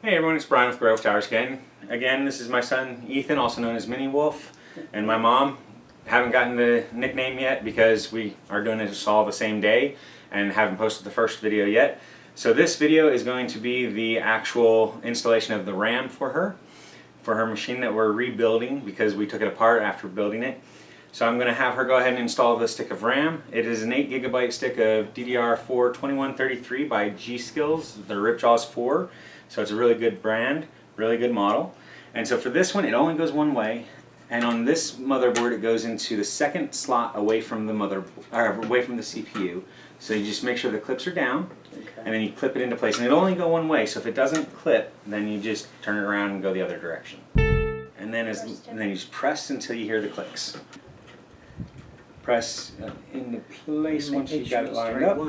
Hey everyone, it's Brian with GreyWolf Towers again. This is my son Ethan, also known as Mini Wolf, and my mom. Haven't gotten the nickname yet because we are doing this all the same day and haven't posted the first video yet. So this video is going to be the actual installation of the RAM for her machine that we're rebuilding because we took it apart after building it. So I'm going to have her go ahead and install the stick of RAM. It is an 8GB stick of DDR4 2133 by g.skill. The Ripjaws 4. So it's a really good brand, really good model. And so for this one, it only goes one way. And on this motherboard, it goes into the second slot away from the away from the CPU. So you just make sure the clips are down, and then you clip it into place. And it'll only go one way. So if it doesn't clip, then you just turn it around and go the other direction. And then you just press until you hear the clicks. Press into place once you've got it lined up.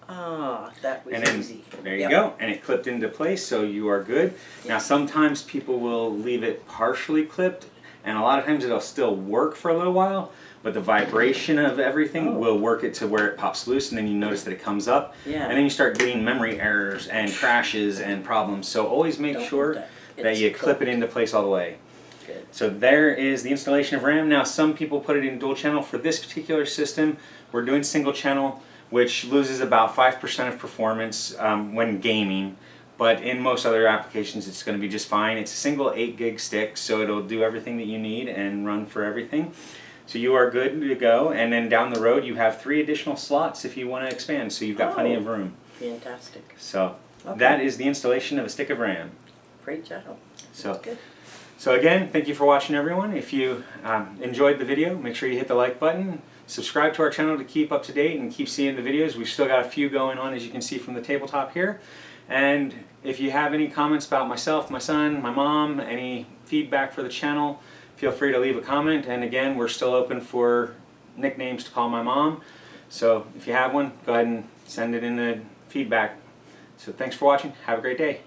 Ah, that was easy. There you go, and it clipped into place, so you are good. Now sometimes people will leave it partially clipped, and a lot of times it'll still work for a little while, but the vibration of everything will work it to where it pops loose, and then you notice that it comes up, and then you start getting memory errors and crashes and problems. So always make sure that you clip it into place all the way. Good. So there is the installation of RAM. Now some people put it in dual channel. For this particular system, we're doing single channel, which loses about 5% of performance when gaming, but in most other applications it's going to be just fine. It's a single 8GB stick, so it'll do everything that you need and run for everything. So you are good to go, and then down the road you have 3 additional slots if you want to expand, so you've got plenty of room. Fantastic. So that is the installation of a stick of RAM. Great job. So again, thank you for watching everyone. If you enjoyed the video, make sure you hit the like button. Subscribe to our channel to keep up to date and keep seeing the videos. We've still got a few going on, as you can see from the tabletop here. And if you have any comments about myself, my son, my mom, any feedback for the channel, feel free to leave a comment. And again, we're still open for nicknames to call my mom. So if you have one, go ahead and send it in the feedback. So thanks for watching. Have a great day.